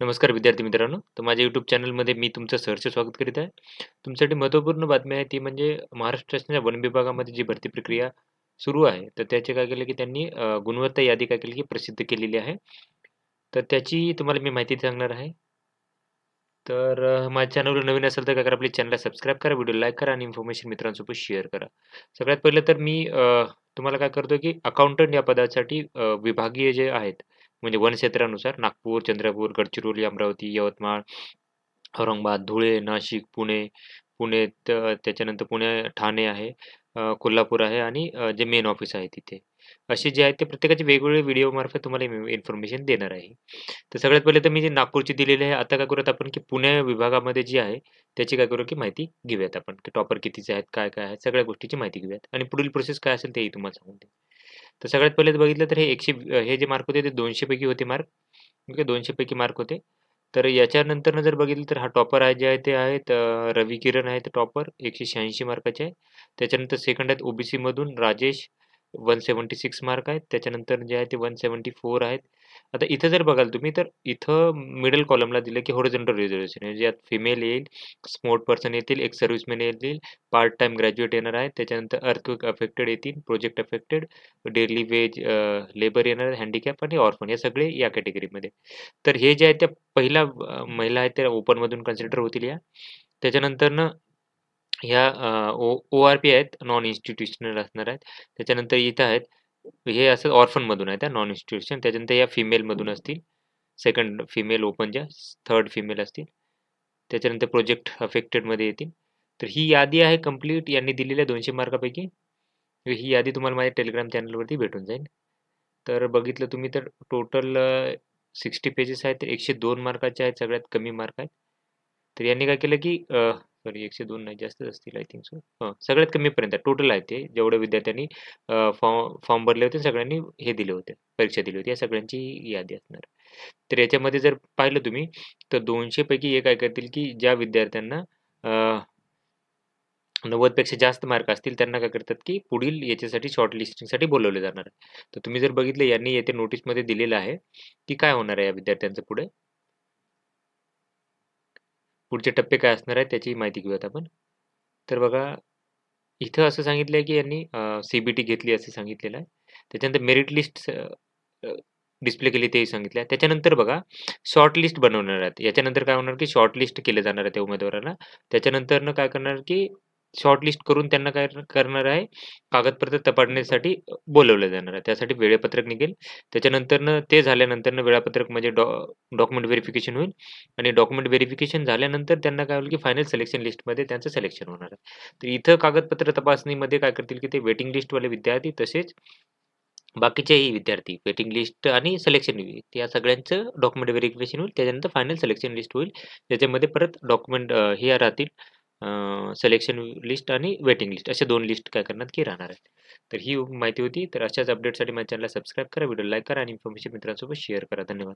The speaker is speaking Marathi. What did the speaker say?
नमस्कार विद्यार्थी मित्रांनो. तर माझ्या YouTube चॅनलमध्ये मी तुमचं सहर्ष स्वागत करीत आहे. तुमच्यासाठी महत्त्वपूर्ण बातमी आहे ती म्हणजे महाराष्ट्र शासनाच्या वन विभागामध्ये जी भरती प्रक्रिया सुरू आहे. तर त्याचे काय केलं की त्यांनी गुणवत्ता यादी काय केली की प्रसिद्ध केलेली आहे. तर त्याची तुम्हाला मी माहिती सांगणार आहे. तर माझ्या चॅनलवर नवीन असेल तर काय करा, आपल्या चॅनलला सबस्क्राईब करा, व्हिडिओ लाईक करा आणि इन्फॉर्मेशन मित्रांसोबत शेअर करा. सगळ्यात पहिलं तर मी तुम्हाला काय करतो की अकाउंटंट या पदासाठी विभागीय जे आहेत म्हणजे वन क्षेत्रानुसार नागपूर, चंद्रपूर, गडचिरोली, अमरावती, यवतमाळ, औरंगाबाद, धुळे, नाशिक, पुणे, पुणे त्याच्यानंतर ठाणे आहे, कोल्हापूर आहे आणि जे मेन ऑफिस आहे तिथे. असे जे आहेत ते प्रत्येकाचे वेगवेगळे व्हिडिओमार्फत तुम्हाला इन्फॉर्मेशन देणार आहे. तर सगळ्यात पहिले तर मी जे नागपूरची दिलेली आहे. आता काय करूयात आपण की पुणे विभागामध्ये जी आहे त्याची काय करू की माहिती घेऊयात आपण, की टॉपर कितीचे आहेत, काय-काय आहेत, सगळ्या गोष्टीची माहिती घेऊयात आणि पुढील प्रोसेस काय असेल तेही तुम्हाला सांगून देईन. तर सगळ्यात पहिले तर बघितलं तर हे जे मार्क होते ते 200 पैकी होते मार्क. ओके, 200 पैकी मार्क होते. तर याच्यानंतरनं जर बघितलं तर हा टॉपर आहे जे आहे ते आहेत रवी किरण आहे ते टॉपर 186 मार्काचे आहे. त्याच्यानंतर सेकंड आहेत ओबीसी मधून राजेश 176 मार्क आहेत. त्याच्यानंतर जे आहे ते 174 आहेत. आता इथं जर बघाल तुम्ही तर इथं मिडल कॉलमला दिलं की हॉरिझॉन्टल रिझर्वेशन म्हणजे यात फिमेल येईल, स्पोर्ट पर्सन येतील, एक सर्व्हिसमॅन येतील, पार्ट टाइम ग्रॅज्युएट येणार आहे. त्याच्यानंतर अर्थक्वेक अफेक्टेड येतील, project affected, daily veg labour येणार, हँडिकॅप आणि ऑर्फन हे सगळे या कॅटेगरीमध्ये. तर हे जे आहे त्या पहिला महिला आहेत त्या ओपनमधून कन्सिडर होतील या. त्याच्यानंतरनं ह्या ओ-आर-पी आहेत, नॉन इन्स्टिट्यूशनल असणार आहेत. त्याच्यानंतर इथं आहेत, हे असं ऑर्फनमधून आहेत नॉन इन्स्टिट्यूशन. त्याच्यानंतर या फिमेलमधून असतील, सेकंड फिमेल ओपनच्या, थर्ड फिमेल असतील. त्याच्यानंतर प्रोजेक्ट अफेक्टेडमध्ये येतील. तर ही यादी आहे कंप्लीट यांनी दिलेल्या 200 मार्कापैकी. ही यादी तुम्हाला माझ्या टेलिग्राम चॅनलवरती भेटून जाईल. तर बघितलं तुम्ही तर टोटल 60 पेजेस आहेत. 102 मार्काचे आहेत, सगळ्यात कमी मार्क आहेत. तर यांनी काय केलं की सॉरी 102 नाही, जास्तच असतील आय थिंक सो. सगळ्यात कमीपर्यंत टोटल आहे ते जेवढ्या विद्यार्थ्यांनी फॉर्म भरले होते सगळ्यांनी हे दिले होते, परीक्षा दिली होती, या सगळ्यांची यादी असणार. तर याच्यामध्ये जर पाहिलं तुम्ही तर 200 पैकी हे काय करतील की ज्या विद्यार्थ्यांना 90 पेक्षा जास्त मार्क असतील त्यांना काय करतात की पुढील याच्यासाठी शॉर्ट लिस्टिंगसाठी बोलवले जाणार आहे. तर तुम्ही जर बघितलं यांनी येथे नोटीसमध्ये दिलेलं आहे की काय होणार आहे या विद्यार्थ्यांचं पुढे, पुढचे टप्पे काय असणार आहेत त्याची माहिती घेऊयात आपण. तर बघा, इथं असं सांगितलं आहे की यांनी CBT घेतली असं सांगितलेलं आहे. त्याच्यानंतर मेरिट लिस्ट डिस्प्ले केली तेही सांगितलं आहे. त्याच्यानंतर बघा, शॉर्ट लिस्ट बनवणार आहेत. याच्यानंतर काय होणार की शॉर्ट लिस्ट केले जाणार आहे त्या उमेदवाराला. त्याच्यानंतरनं काय करणार की शॉर्ट लिस्ट करून त्यांना काय करणार आहे, कागदपत्र तपासणीसाठी बोलावलं जाणार आहे. त्यासाठी वेळापत्रक निघेल. त्याच्यानंतरनं ते झाल्यानंतरनं वेळापत्रक म्हणजे डॉक्युमेंट व्हेरिफिकेशन होईल आणि डॉक्युमेंट व्हेरिफिकेशन झाल्यानंतर त्यांना काय होईल की फायनल सिलेक्शन लिस्टमध्ये त्यांचं सिलेक्शन होणार आहे. तर इथं कागदपत्र तपासणीमध्ये काय करतील की ते वेटिंग लिस्टवाले विद्यार्थी तसेच बाकीचेही विद्यार्थी वेटिंग लिस्ट आणि सिलेक्शन या सगळ्यांचं डॉक्युमेंट व्हेरिफिकेशन होईल. त्याच्यानंतर फायनल सिलेक्शन लिस्ट होईल. त्याच्यामध्ये परत डॉक्युमेंट हे राहतील, सिलेक्शन लिस्ट आणि वेटिंग लिस्ट असे 2 लिस्ट काय करणार की राहणार आहेत. तर ही माहिती होती. तर अशाच अपडेटसाठी माझ्या चॅनलला सबस्क्राईब करा, व्हिडिओ लाईक करा आणि इन्फॉर्मेशन मित्रांसोबत शेअर करा. धन्यवाद.